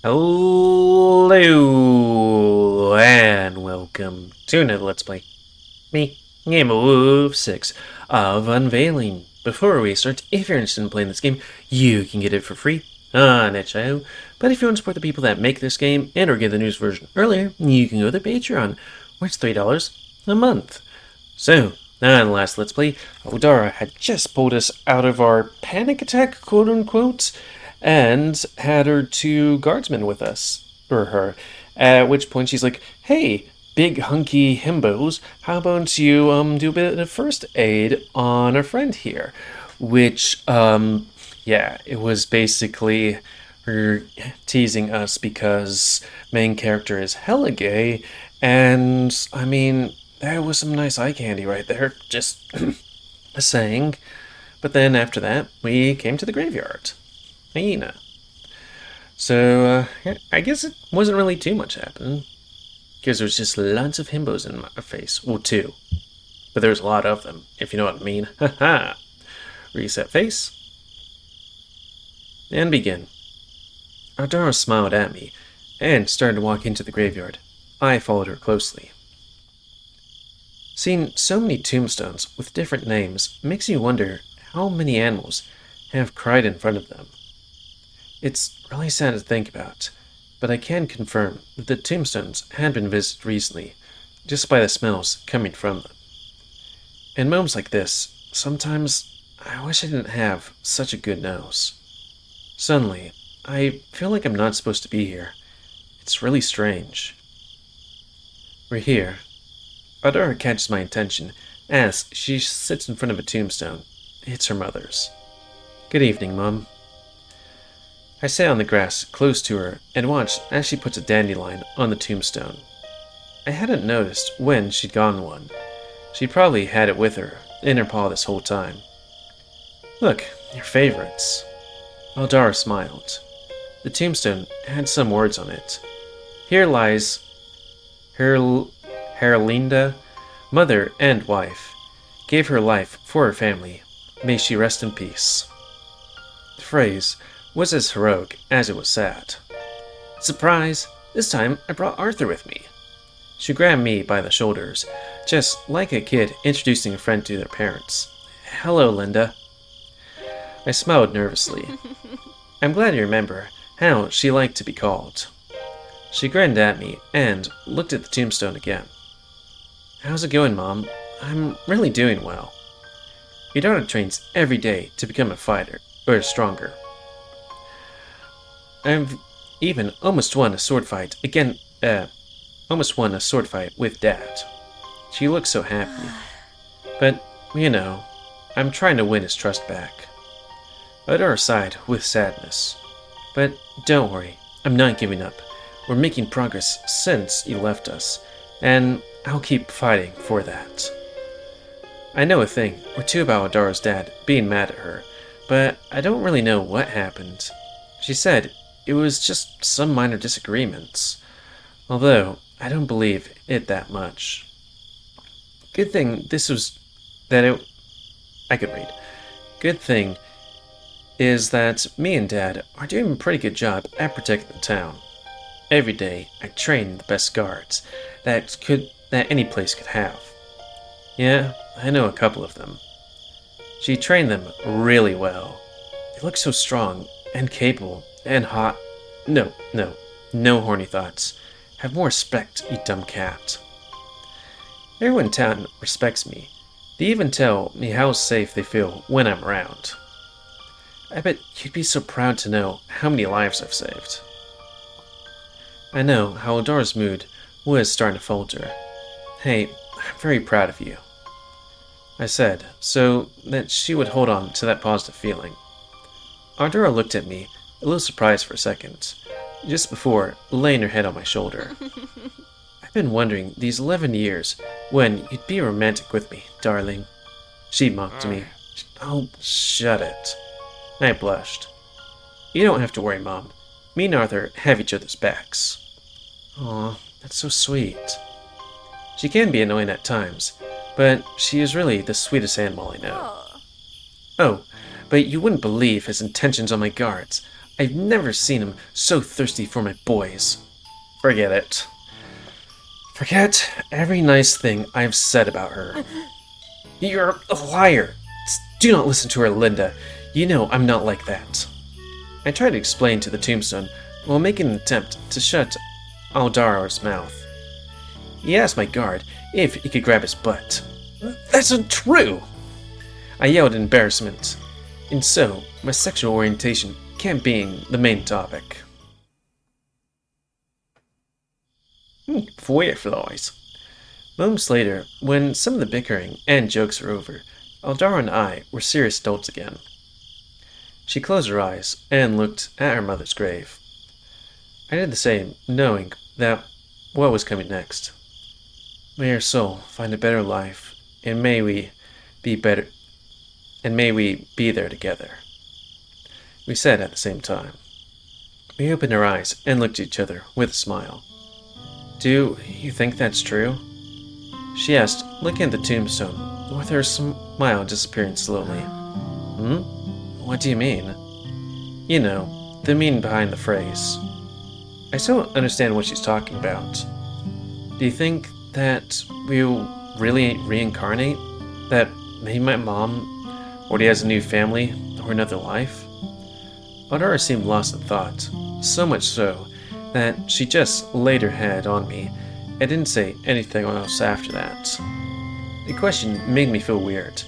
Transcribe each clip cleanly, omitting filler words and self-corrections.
Hello and welcome to another Let's Play. Me, GamerWolfSix of Unveiling. Before we start, if you're interested in playing this game, you can get it for free on itch.io. But if you want to support the people that make this game and or get the news version earlier, you can go to Patreon, where it's $3 a month. So, now in the last Let's Play, Odara had just pulled us out of our panic attack, quote unquote, and had her two guardsmen with us, or her, at which point she's like, hey, big hunky himbos, how about you do a bit of first aid on our friend here? Which, yeah, it was basically her teasing us because main character is hella gay, and, I mean, that was some nice eye candy right there, just saying. But then after that, we came to the graveyard. Hyena. So, I guess it wasn't really too much happening. Because there was just lots of himbos in my face. Well, two. But there was a lot of them, if you know what I mean. Haha. Reset face. And begin. Ardara smiled at me, and started to walk into the graveyard. I followed her closely. Seeing so many tombstones with different names makes you wonder how many animals have cried in front of them. It's really sad to think about, but I can confirm that the tombstones had been visited recently, just by the smells coming from them. In moments like this, sometimes I wish I didn't have such a good nose. Suddenly, I feel like I'm not supposed to be here. It's really strange. We're here. Adara catches my attention as she sits in front of a tombstone. It's her mother's. Good evening, Mom. I sat on the grass close to her and watched as she puts a dandelion on the tombstone. I hadn't noticed when she'd gotten one. She probably had it with her, in her paw this whole time. Look, your favorites. Eldara smiled. The tombstone had some words on it. Here lies Herlinda, mother and wife. Gave her life for her family. May she rest in peace. The phrase was as heroic as it was sad. Surprise! This time I brought Arthur with me. She grabbed me by the shoulders, just like a kid introducing a friend to their parents. Hello, Linda. I smiled nervously. I'm glad you remember how she liked to be called. She grinned at me and looked at the tombstone again. How's it going, Mom? I'm really doing well. Your daughter trains every day to become a fighter, or stronger. I've even almost won a sword fight with Dad. She looks so happy. But, you know, I'm trying to win his trust back. Adara sighed with sadness. But don't worry, I'm not giving up. We're making progress since you left us, and I'll keep fighting for that. I know a thing or two about Adara's dad being mad at her, but I don't really know what happened. She said it was just some minor disagreements, although I don't believe it that much. Good thing I could read. Good thing is that me and Dad are doing a pretty good job at protecting the town. Every day I train the best guards that any place could have. Yeah, I know a couple of them. She trained them really well. They look so strong and capable and hot. No horny thoughts. Have more respect, you dumb cat. Everyone in town respects me. They even tell me how safe they feel when I'm around. I bet you'd be so proud to know how many lives I've saved. I know how Adara's mood was starting to falter. Hey, I'm very proud of you. I said, so that she would hold on to that positive feeling. Adara looked at me, a little surprised for a second, just before laying her head on my shoulder. I've been wondering these 11 years when you'd be romantic with me, darling. She mocked me. Oh, shut it. I blushed. You don't have to worry, Mom. Me and Arthur have each other's backs. Aw, that's so sweet. She can be annoying at times, but she is really the sweetest animal I know. Oh, but you wouldn't believe his intentions on my guards. I've never seen him so thirsty for my boys. Forget it. Forget every nice thing I've said about her. You're a liar. Do not listen to her, Linda. You know I'm not like that. I tried to explain to the tombstone while making an attempt to shut Aldara's mouth. He asked my guard if he could grab his butt. That's untrue! I yelled in embarrassment. And so, my sexual orientation kept being the main topic. Fireflies. Moments later, when some of the bickering and jokes were over, Aldara and I were serious adults again. She closed her eyes and looked at her mother's grave. I did the same, knowing that what was coming next. May her soul find a better life, and may we be there together. We said at the same time. We opened our eyes and looked at each other with a smile. Do you think that's true? She asked, looking at the tombstone, with her smile disappearing slowly. What do you mean? You know, the meaning behind the phrase. I still don't understand what she's talking about. Do you think that we'll really reincarnate? That maybe my mom already has a new family or another life? Aldara seemed lost in thought, so much so that she just laid her head on me and didn't say anything else after that. The question made me feel weird,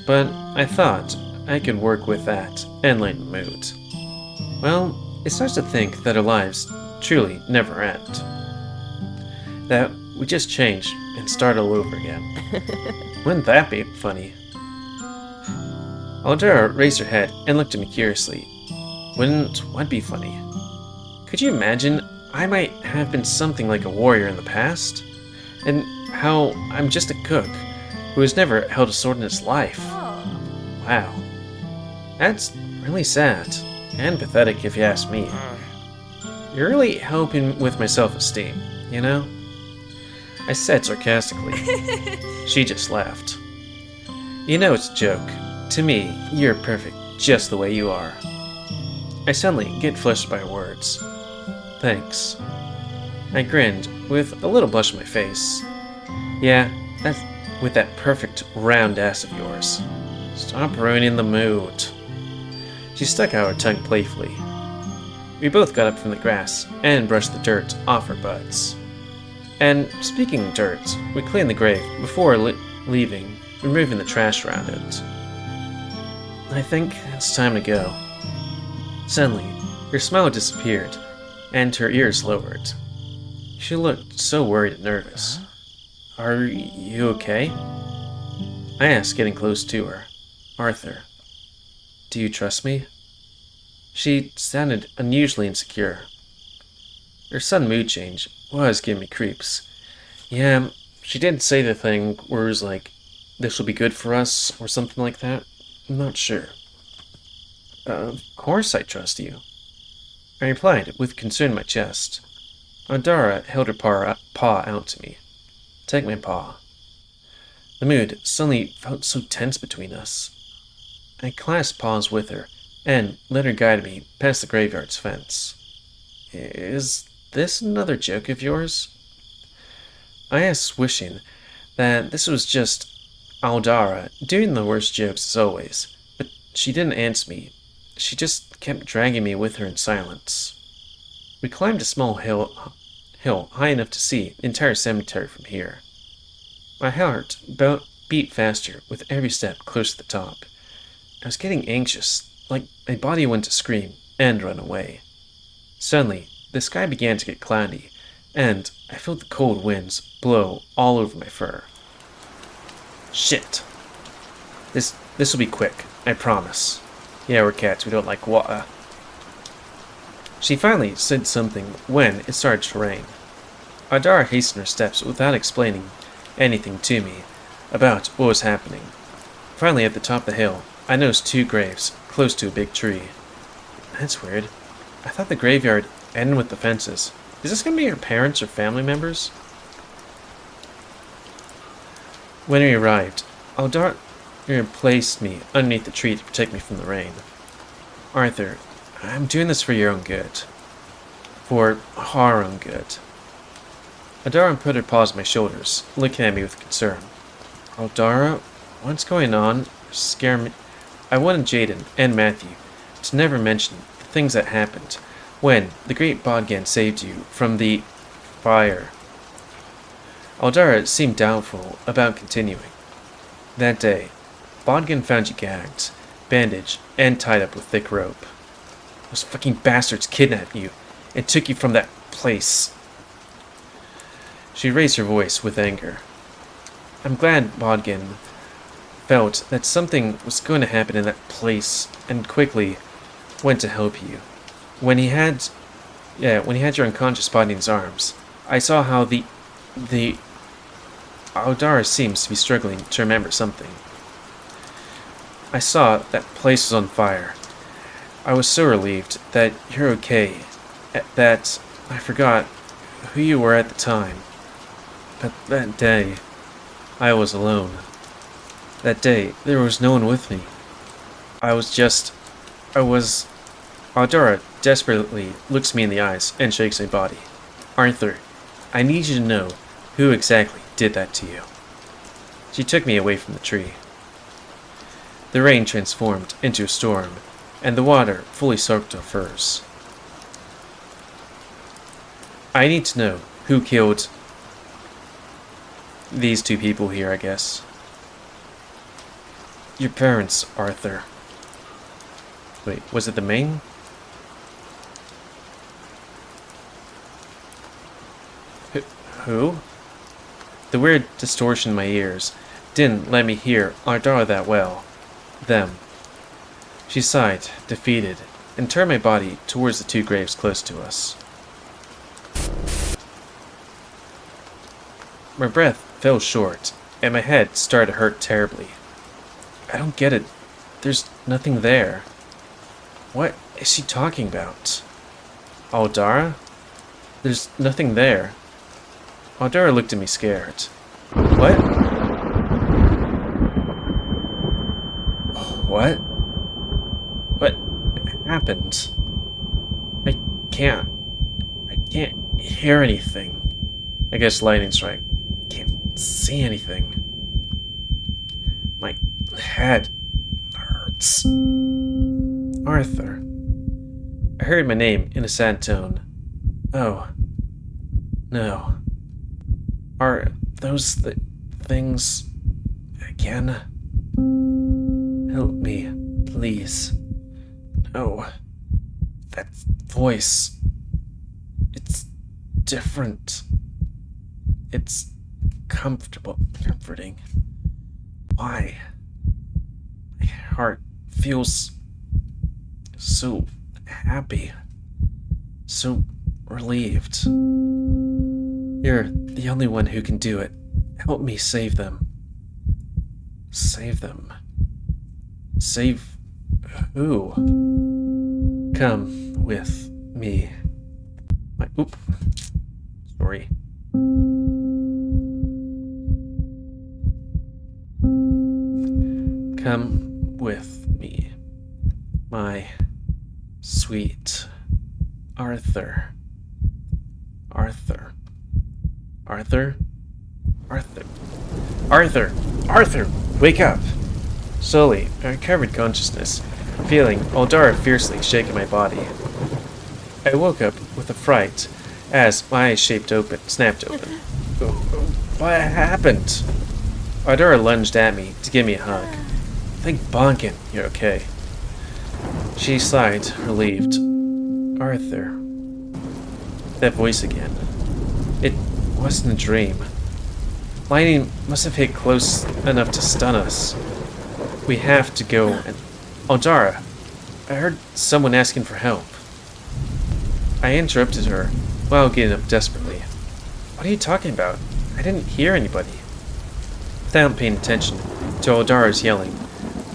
but I thought I could work with that and lighten the mood. Well, it's nice to think that our lives truly never end. That we just change and start all over again. Wouldn't that be funny? Aldara raised her head and looked at me curiously. Wouldn't what be funny? Could you imagine I might have been something like a warrior in the past? And how I'm just a cook who has never held a sword in his life. Wow. That's really sad. And pathetic if you ask me. You're really helping with my self-esteem, you know? I said sarcastically. She just laughed. You know it's a joke. To me, you're perfect just the way you are. I suddenly get flushed by her words. Thanks. I grinned with a little blush on my face. Yeah, that's with that perfect round ass of yours. Stop ruining the mood. She stuck out her tongue playfully. We both got up from the grass and brushed the dirt off our butts. And speaking of dirt, we cleaned the grave before leaving, removing the trash around it. I think it's time to go. Suddenly, her smile disappeared, and her ears lowered. She looked so worried and nervous. Are you okay? I asked, getting close to her. Arthur, do you trust me? She sounded unusually insecure. Her sudden mood change was giving me creeps. Yeah, she did say the thing where it was like, this will be good for us, or something like that. I'm not sure. Of course I trust you. I replied with concern in my chest. Aldara held her paw out to me. Take my paw. The mood suddenly felt so tense between us. I clasped paws with her and let her guide me past the graveyard's fence. Is this another joke of yours? I asked, wishing that this was just Aldara doing the worst jokes as always, but she didn't answer me. She just kept dragging me with her in silence. We climbed a small hill high enough to see the entire cemetery from here. My heart beat faster with every step close to the top. I was getting anxious, like my body wanted to scream and run away. Suddenly, the sky began to get cloudy, and I felt the cold winds blow all over my fur. Shit. This will be quick, I promise. Yeah, we're cats, we don't like water. She finally said something when it started to rain. Aldara hastened her steps without explaining anything to me about what was happening. Finally, at the top of the hill, I noticed 2 graves close to a big tree. That's weird. I thought the graveyard ended with the fences. Is this going to be her parents or family members? When we arrived, Aldara placed me underneath the tree to protect me from the rain. Arthur, I'm doing this for your own good. For our own good. Adara put her paws on my shoulders, looking at me with concern. Adara, what's going on? Scare me. I wanted Jaden and Matthew to never mention the things that happened when the great Bodgan saved you from the fire. Aldara seemed doubtful about continuing. That day, Bodgan found you gagged, bandaged, and tied up with thick rope. Those fucking bastards kidnapped you and took you from that place. She raised her voice with anger. I'm glad Bodgan felt that something was going to happen in that place and quickly went to help you. When he had your unconscious body in his arms, I saw how the Aldara seems to be struggling to remember something. I saw that place was on fire. I was so relieved that you're okay, that I forgot who you were at the time. But that day, I was alone. That day, there was no one with me. Aldara desperately looks me in the eyes and shakes my body. Arthur, I need you to know who exactly did that to you. She took me away from the tree. The rain transformed into a storm, and the water fully soaked our furs. I need to know who killed these two people here, I guess. Your parents, Arthur. Wait, was it the main? Who? The weird distortion in my ears didn't let me hear Ardara that well. Them. She sighed, defeated, and turned my body towards the two graves close to us. My breath fell short, and my head started to hurt terribly. I don't get it. There's nothing there. What is she talking about? Aldara? There's nothing there. Aldara looked at me scared. What? What? What happened? I can't hear anything. I guess lightning strike. Can't see anything. My head hurts. Arthur. I heard my name in a sad tone. Oh. No. Are those the things again? Help me, please. No. That voice. It's different. It's comforting. Why? My heart feels so happy. So relieved. You're the only one who can do it. Help me save them. Save them. Save who? Come with me. Sorry. Come with me, my sweet Arthur. Arthur. Arthur? Arthur. Arthur! Arthur! Wake up! Slowly, I recovered consciousness, feeling Aldara fiercely shaking my body. I woke up with a fright as my eyes snapped open. What happened? Aldara lunged at me to give me a hug. Thank Bonkin, you're okay. She sighed, relieved. Arthur. That voice again. It wasn't a dream. Lightning must have hit close enough to stun us. We have to go and... Aldara, I heard someone asking for help. I interrupted her while getting up desperately. What are you talking about? I didn't hear anybody. Without paying attention to Aldara's yelling,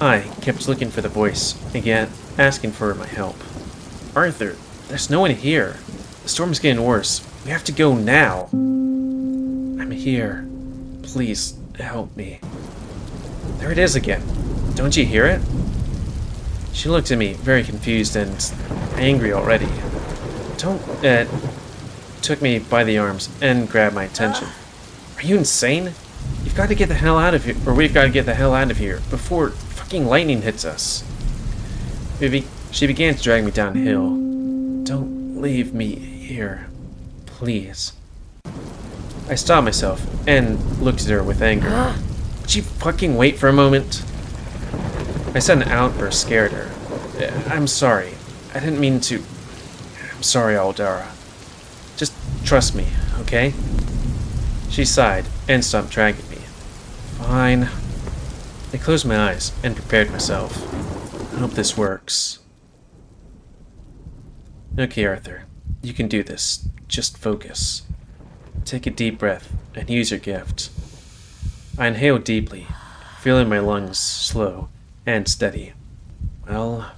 I kept looking for the voice, again asking for my help. Arthur, there's no one here. The storm's getting worse. We have to go now. I'm here. Please, help me. There it is again. Don't you hear it? She looked at me, very confused and angry already. Took me by the arms and grabbed my attention. Are you insane? You've got to get the hell out of here, or we've got to get the hell out of here before fucking lightning hits us. She began to drag me downhill. Don't leave me here, please. I stopped myself and looked at her with anger. Would you fucking wait for a moment? My sudden outburst scared her. I'm sorry. I didn't mean to. I'm sorry, Aldara. Just trust me, okay? She sighed and stopped dragging me. Fine. I closed my eyes and prepared myself. I hope this works. Okay, Arthur. You can do this. Just focus. Take a deep breath and use your gift. I inhaled deeply, feeling my lungs slow and steady. Well,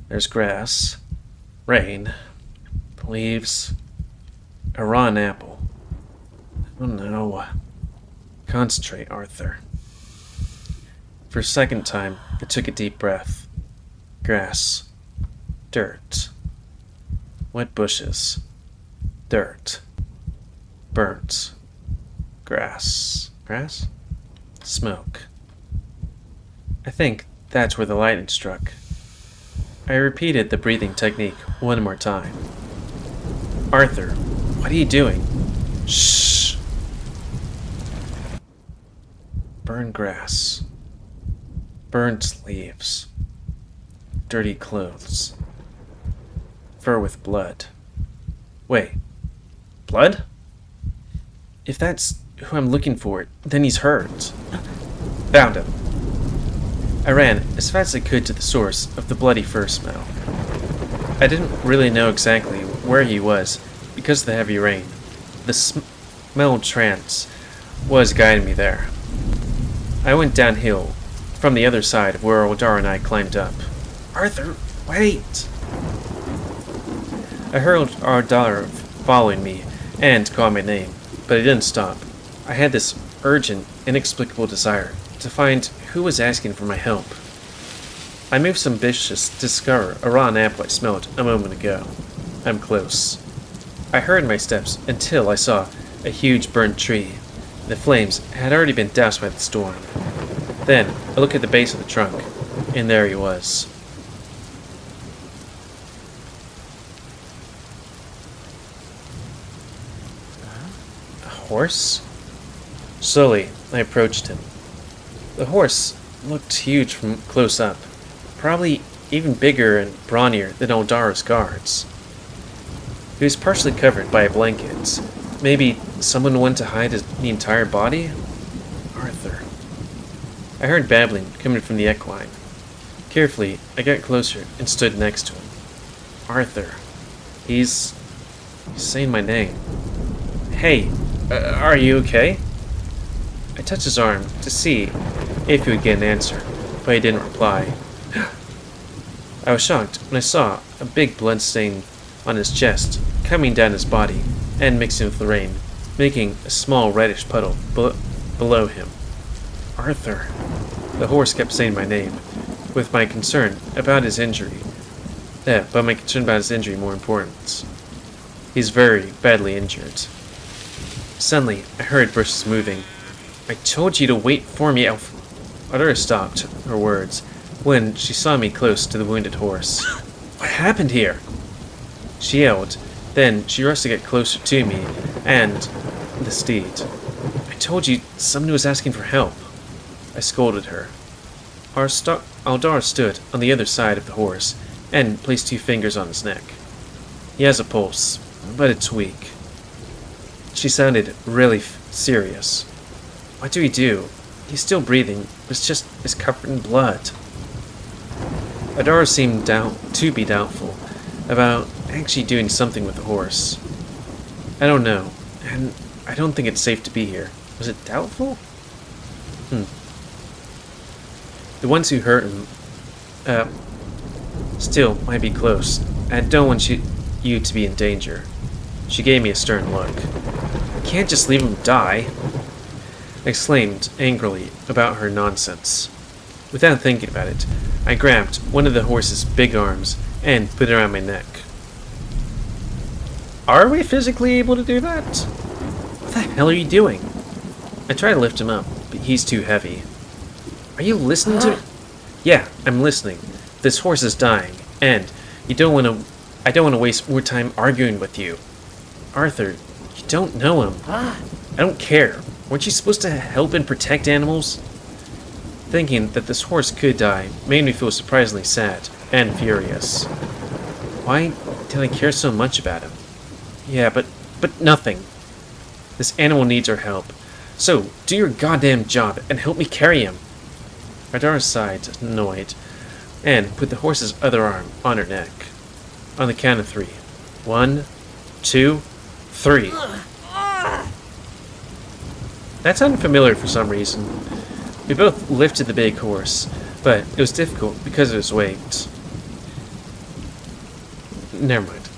there's grass, rain, leaves, a rotten apple. Oh no. Concentrate, Arthur. For a second time, I took a deep breath. Grass, dirt, wet bushes, dirt, burnt, grass, smoke. I think that's where the lightning struck. I repeated the breathing technique one more time. Arthur, what are you doing? Shh. Burned grass. Burnt leaves. Dirty clothes. Fur with blood. Wait. Blood? If that's who I'm looking for, then he's hurt. Found him. I ran as fast as I could to the source of the bloody fur smell. I didn't really know exactly where he was because of the heavy rain. The smell trance was guiding me there. I went downhill from the other side of where Aldara and I climbed up. Arthur, wait! I heard Aldara following me and call my name, but I didn't stop. I had this urgent, inexplicable desire to find who was asking for my help. I moved some bushes to discover a rotten apple I smelled a moment ago. I'm close. I heard my steps until I saw a huge burnt tree. The flames had already been doused by the storm. Then I looked at the base of the trunk, and there he was. A horse? Slowly, I approached him. The horse looked huge from close up, probably even bigger and brawnier than Aldara's guards. He was partially covered by a blanket. Maybe someone wanted to hide the entire body? Arthur. I heard babbling coming from the equine. Carefully, I got closer and stood next to him. Arthur. He's saying my name. Hey, are you okay? I touched his arm to see if he would get an answer, but he didn't reply. I was shocked when I saw a big blood stain on his chest, coming down his body and mixing with the rain, making a small reddish puddle below him. Arthur. The horse kept saying my name, with my concern about his injury. But my concern about his injury more important. He's very badly injured. Suddenly, I heard bushes moving. I told you to wait for me, Elf. Aldara stopped her words when she saw me close to the wounded horse. What happened here? She yelled. Then she rushed to get closer to me and the steed. I told you someone was asking for help. I scolded her. Aldara stood on the other side of the horse and placed 2 fingers on his neck. He has a pulse, but it's weak. She sounded really serious. What do we do? He's still breathing, but is covered in blood. Aldara seemed to be doubtful about actually doing something with the horse. I don't know, and I don't think it's safe to be here. Was it doubtful? The ones who hurt him, still might be close. I don't want you to be in danger. She gave me a stern look. I can't just leave him die. I exclaimed angrily about her nonsense. Without thinking about it, I grabbed one of the horse's big arms and put it around my neck. Are we physically able to do that? What the hell are you doing? I try to lift him up, but he's too heavy. Are you listening to me? Yeah, I'm listening. This horse is dying, and I don't want to waste more time arguing with you. Arthur, you don't know him. I don't care. Weren't you supposed to help and protect animals? Thinking that this horse could die made me feel surprisingly sad and furious. Why did I care so much about him? Yeah, but nothing. This animal needs our help. So, do your goddamn job and help me carry him. Adara sighed, annoyed, and put the horse's other arm on her neck. On the count of 3. 1, 2, 3. That sounded familiar for some reason. We both lifted the big horse, but it was difficult because of his weight. Never mind.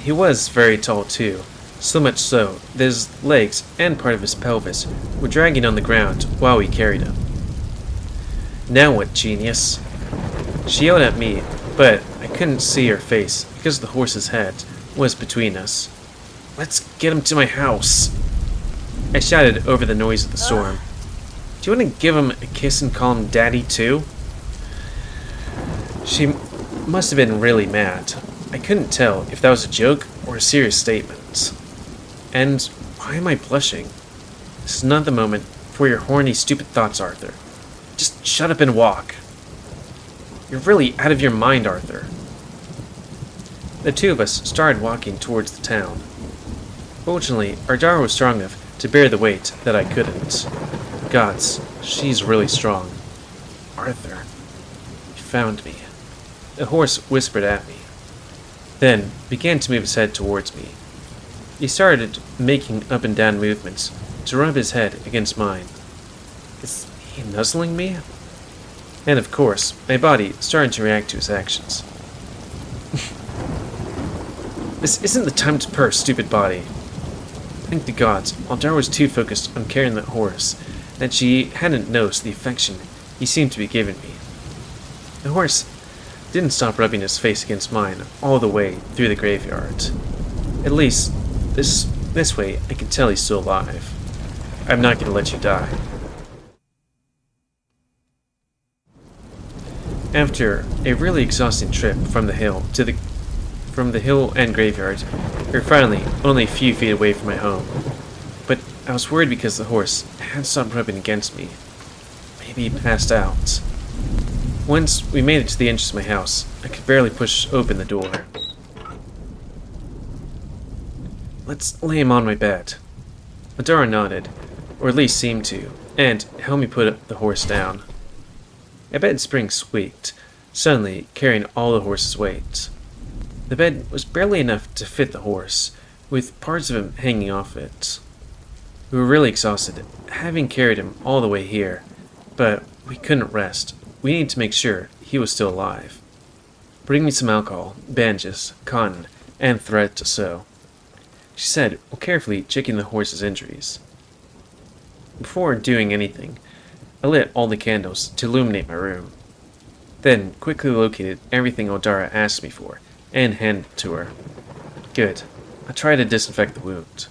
He was very tall too, so much so that his legs and part of his pelvis were dragging on the ground while we carried him. Now what, genius? She yelled at me, but I couldn't see her face because the horse's head was between us. Let's get him to my house! I shouted over the noise of the storm. Do you want to give him a kiss and call him Daddy too? She must have been really mad. I couldn't tell if that was a joke or a serious statement. And why am I blushing? This is not the moment for your horny, stupid thoughts, Arthur. Just shut up and walk. You're really out of your mind, Arthur. The two of us started walking towards the town. Fortunately, Ardara was strong enough to bear the weight that I couldn't. Gods, she's really strong. Arthur, you found me. The horse whispered at me, then began to move his head towards me. He started making up and down movements to rub his head against mine. Is he nuzzling me? And of course, my body started to react to his actions. This isn't the time to purr, stupid body. Thank the gods, Aldar was too focused on carrying that horse that she hadn't noticed the affection he seemed to be giving me. The horse didn't stop rubbing his face against mine all the way through the graveyard. At least, this way I can tell he's still alive. I'm not going to let you die. After a really exhausting trip from the hill and graveyard, we were finally only a few feet away from my home. But I was worried because the horse had stopped rubbing against me. Maybe he passed out. Once we made it to the entrance of my house, I could barely push open the door. Let's lay him on my bed. Adara nodded, or at least seemed to, and helped me put the horse down. A bed spring squeaked, suddenly carrying all the horse's weight. The bed was barely enough to fit the horse, with parts of him hanging off it. We were really exhausted, having carried him all the way here, but we couldn't rest. We needed to make sure he was still alive. Bring me some alcohol, bandages, cotton, and thread to sew, she said, while carefully checking the horse's injuries. Before doing anything, I lit all the candles to illuminate my room, then quickly located everything Odara asked me for and handed it to her. Good. I tried to disinfect the wound.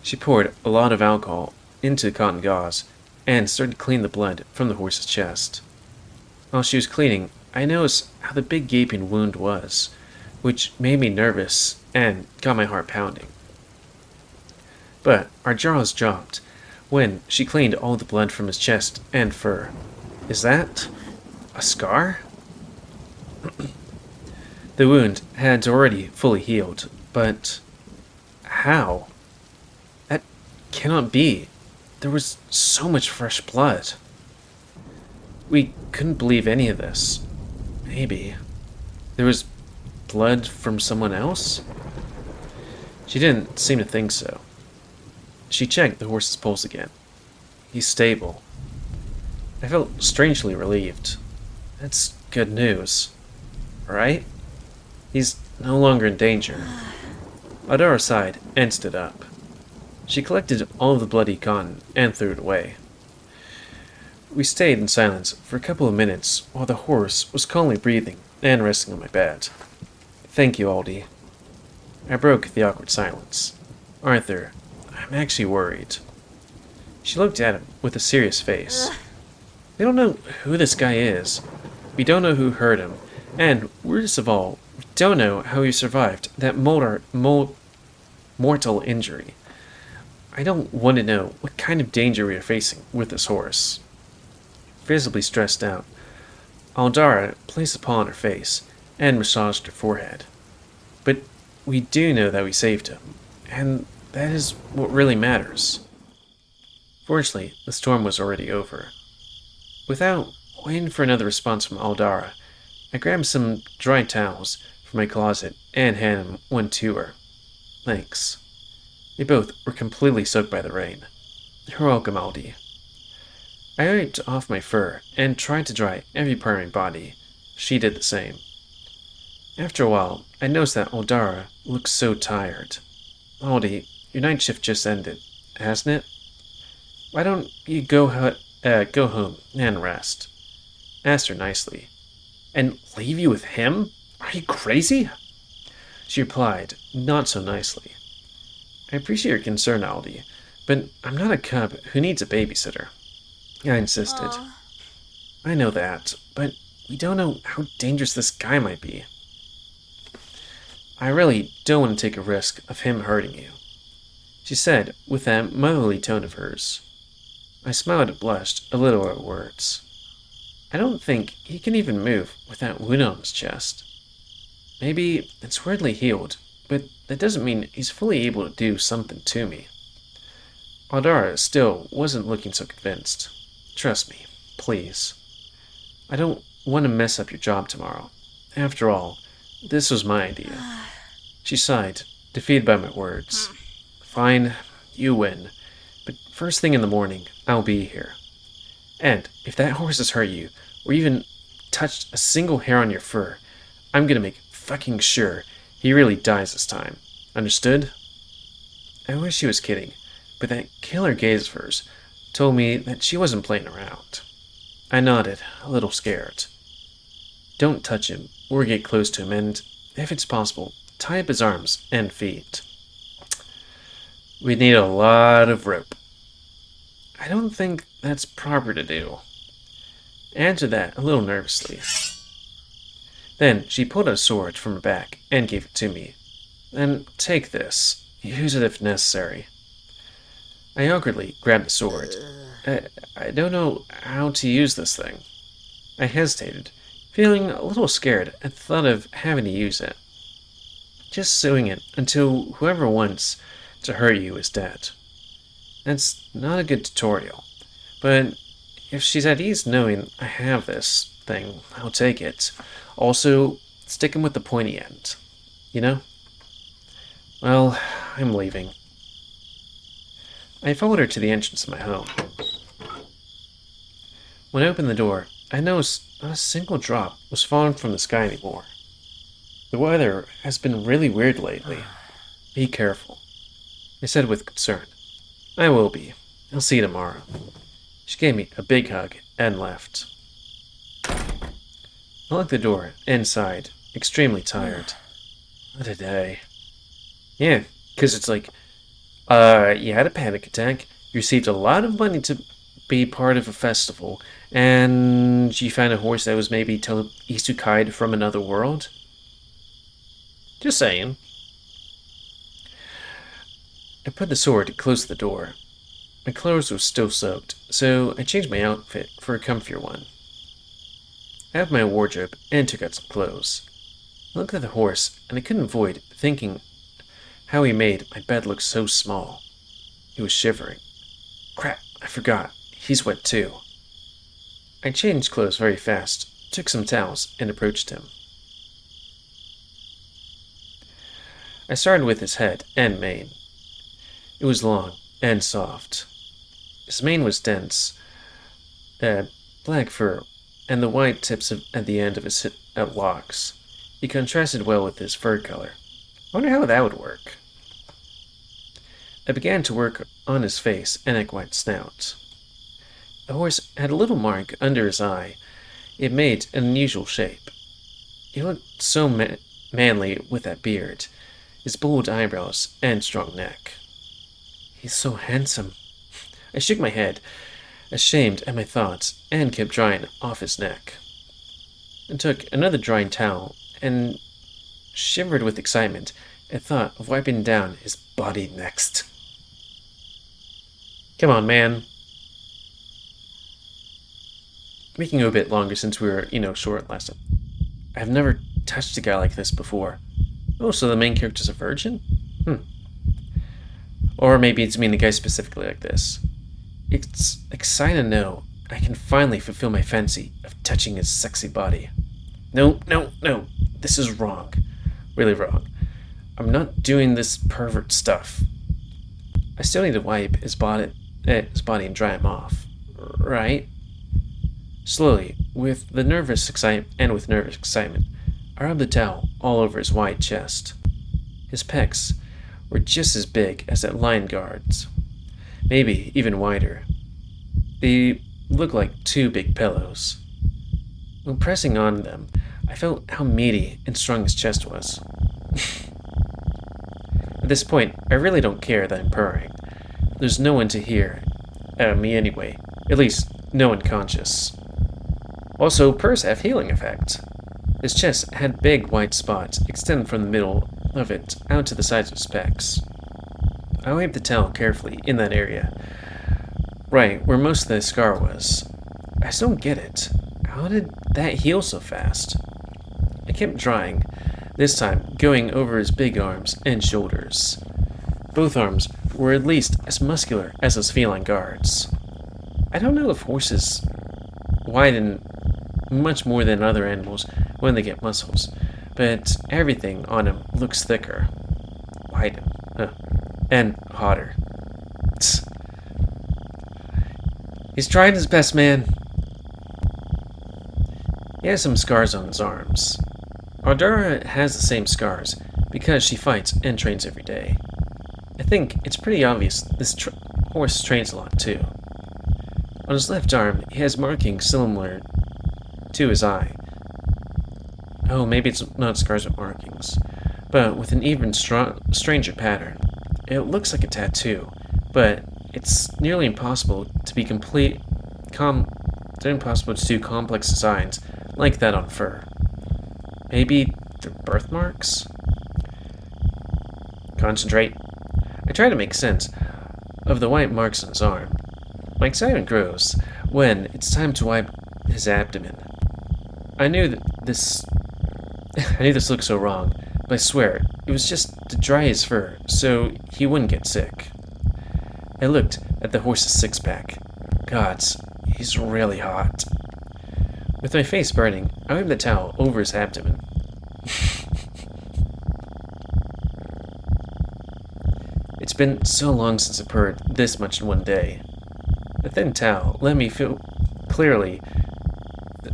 She poured a lot of alcohol into the cotton gauze and started to clean the blood from the horse's chest. While she was cleaning, I noticed how the big gaping wound was, which made me nervous and got my heart pounding. But our jaws dropped when she cleaned all the blood from his chest and fur. Is that a scar? The wound had already fully healed, but how? That cannot be. There was so much fresh blood. We couldn't believe any of this. Maybe there was blood from someone else? She didn't seem to think so. She checked the horse's pulse again. He's stable. I felt strangely relieved. That's good news, right? He's no longer in danger. Adara sighed and stood up. She collected all of the bloody cotton and threw it away. We stayed in silence for a couple of minutes while the horse was calmly breathing and resting on my bed. Thank you, Aldi. I broke the awkward silence. Arthur, I'm actually worried. She looked at him with a serious face. We don't know who this guy is. We don't know who hurt him. And, worst of all, we don't know how he survived that mortal injury. I don't want to know what kind of danger we are facing with this horse. Visibly stressed out, Aldara placed a paw on her face and massaged her forehead. But we do know that we saved him, and that is what really matters. Fortunately, the storm was already over. Without waiting for another response from Aldara, I grabbed some dry towels from my closet and handed one to her. Thanks. They both were completely soaked by the rain. You're welcome, Aldi. I wiped off my fur and tried to dry every part of my body. She did the same. After a while, I noticed that Aldara looked so tired. Aldi, your night shift just ended, hasn't it? Why don't you go home and rest? Asked her nicely. And leave you with him? Are you crazy? She replied, not so nicely. I appreciate your concern, Aldi, but I'm not a cub who needs a babysitter. I insisted. I know that, but we don't know how dangerous this guy might be. I really don't want to take a risk of him hurting you, she said with that motherly tone of hers. I smiled and blushed a little at words. I don't think he can even move with that wound on his chest. Maybe it's weirdly healed, but that doesn't mean he's fully able to do something to me. Aldara still wasn't looking so convinced. Trust me, please. I don't want to mess up your job tomorrow. After all, this was my idea. She sighed, defeated by my words. Fine, you win. But first thing in the morning, I'll be here. And if that horse has hurt you, or even touched a single hair on your fur, I'm gonna make fucking sure he really dies this time. Understood? I wish she was kidding, but that killer gaze of hers told me that she wasn't playing around. I nodded, a little scared. Don't touch him, or get close to him, and, if it's possible, tie up his arms and feet. We need a lot of rope. I don't think that's proper to do. I answered that a little nervously. Then she pulled a sword from her back and gave it to me. Then take this. Use it if necessary. I awkwardly grabbed the sword. I don't know how to use this thing. I hesitated, feeling a little scared at the thought of having to use it. Just swing it until whoever wants to hurt you is dead. That's not a good tutorial, but if she's at ease knowing I have this thing, I'll take it. Also, sticking with the pointy end, you know? Well, I'm leaving. I followed her to the entrance of my home. When I opened the door, I noticed not a single drop was falling from the sky anymore. The weather has been really weird lately. Be careful, I said with concern. I will be. I'll see you tomorrow. She gave me a big hug and left. I locked the door and sighed, extremely tired. What a day. Yeah, 'cause it's like, you had a panic attack, you received a lot of money to be part of a festival, and you found a horse that was maybe isekai'd from another world? Just saying. I put the sword close to the door. My clothes were still soaked, so I changed my outfit for a comfier one. I opened my wardrobe and took out some clothes. I looked at the horse, and I couldn't avoid thinking how he made my bed look so small. He was shivering. Crap, I forgot. He's wet too. I changed clothes very fast, took some towels, and approached him. I started with his head and mane. It was long and soft. His mane was dense, black fur, and the white tips at the end of his locks. He contrasted well with his fur color. I wonder how that would work. I began to work on his face and a white snout. The horse had a little mark under his eye. It made an unusual shape. He looked so manly with that beard, his bold eyebrows, and strong neck. He's so handsome. I shook my head, ashamed at my thoughts, and kept drying off his neck. I took another drying towel and shivered with excitement at thought of wiping down his body next. Come on, man. We can go a bit longer since we were, short last time. I've never touched a guy like this before. Oh, so the main character's a virgin? Or maybe it's mean a guy specifically like this. It's exciting to know I can finally fulfill my fancy of touching his sexy body. No. This is wrong. Really wrong. I'm not doing this pervert stuff. I still need to wipe his body and dry him off. Right? Slowly, with nervous excitement, I rubbed the towel all over his wide chest. His pecs were just as big as that lion guard's, maybe even wider. They looked like two big pillows. When pressing on them, I felt how meaty and strong his chest was. At this point, I really don't care that I'm purring. There's no one to hear me anyway, at least no one conscious. Also, purrs have healing effect. His chest had big white spots extending from the middle of it out to the sides of his pecs. I wiped the towel carefully in that area, right where most of the scar was. I still don't get it. How did that heal so fast? I kept drying, this time going over his big arms and shoulders. Both arms were at least as muscular as his feline guards. I don't know if horses widen much more than other animals when they get muscles, but everything on him looks thicker, wider, and hotter. Tsk. He's trying his best, man. He has some scars on his arms. Ardara has the same scars because she fights and trains every day. I think it's pretty obvious this horse trains a lot too. On his left arm, he has markings similar to his eye. Oh, maybe it's not scars with markings, but with an even stranger pattern. It looks like a tattoo, but it's nearly impossible to be impossible to do complex designs like that on fur. Maybe they're birthmarks? Concentrate. I try to make sense of the white marks on his arm. My excitement grows when it's time to wipe his abdomen. I knew this looked so wrong, but I swear it was just to dry his fur so he wouldn't get sick. I looked at the horse's six-pack. Gods, he's really hot. With my face burning, I wiped the towel over his abdomen. It's been so long since I purred this much in one day. The thin towel let me feel clearly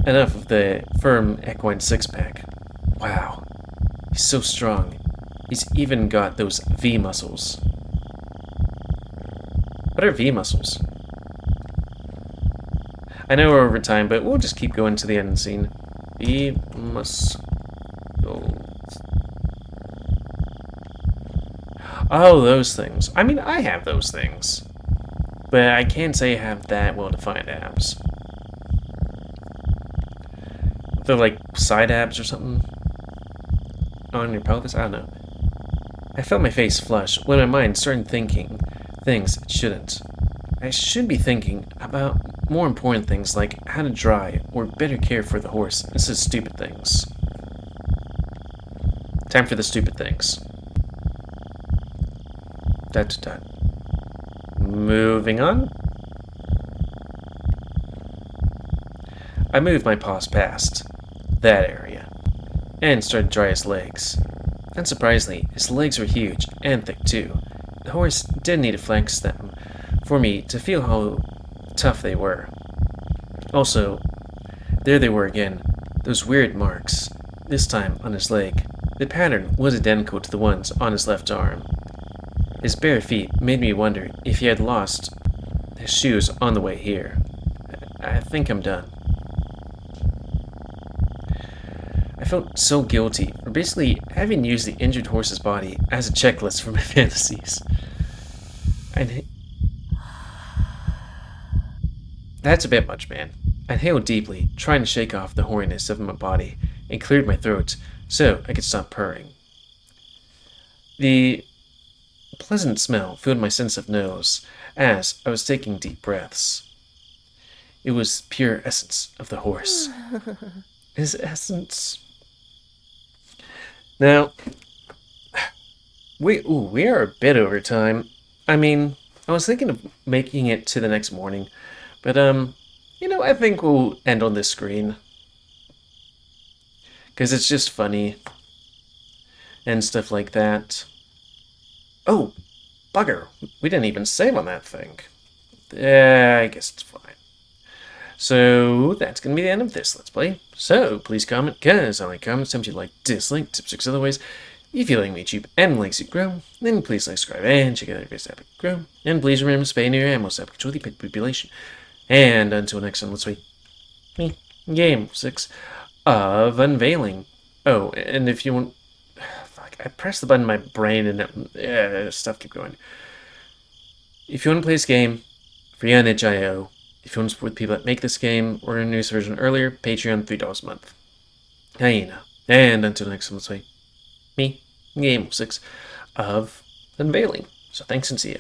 enough of the firm equine six-pack. Wow, he's so strong. He's even got those V muscles. What are V muscles? I know we're over time, but we'll just keep going to the end scene. V muscles. Oh, those things. I mean, I have those things. But I can't say I have that well-defined abs. They're like side abs or something on your pelvis? I don't know. I felt my face flush when my mind started thinking things it shouldn't. I should be thinking about more important things like how to dry or better care for the horse instead of stupid things. Time for the stupid things. Moving on. I moved my paws past that area and started to dry his legs. Unsurprisingly, his legs were huge and thick too. The horse didn't need to flex them for me to feel how tough they were. Also, there they were again, those weird marks, this time on his leg. The pattern was identical to the ones on his left arm. His bare feet made me wonder if he had lost his shoes on the way here. I think I'm done. I felt so guilty for basically having used the injured horse's body as a checklist for my fantasies. And that's a bit much, man. I inhaled deeply, trying to shake off the horniness of my body, and cleared my throat so I could stop purring. The pleasant smell filled my sensitive nose as I was taking deep breaths. It was pure essence of the horse. His essence. Now, we are a bit over time. I mean, I was thinking of making it to the next morning, but I think we'll end on this screen because it's just funny and stuff like that. Oh, bugger! We didn't even save on that thing. I guess it's fine. So that's going to be the end of this Let's Play. So please comment, because I like comments, if you like, dislike, tips, 6 other ways. If you like me cheap and likes it grow, then please like, subscribe, and check out our videos epic grow. And please remember to spay near and most epic control the pet population. And until next time, let's wait. Me, GamerWolfSix of Unveiling. Oh, and if you want... Fuck, I pressed the button in my brain and stuff kept going. If you want to play this game, free on itch.io. If you want to support the people that make this game or a news version earlier, Patreon, $3 a month. Hyena. And until next time, let's wait. Me, GamerWolfSix of Unveiling. So thanks and see ya.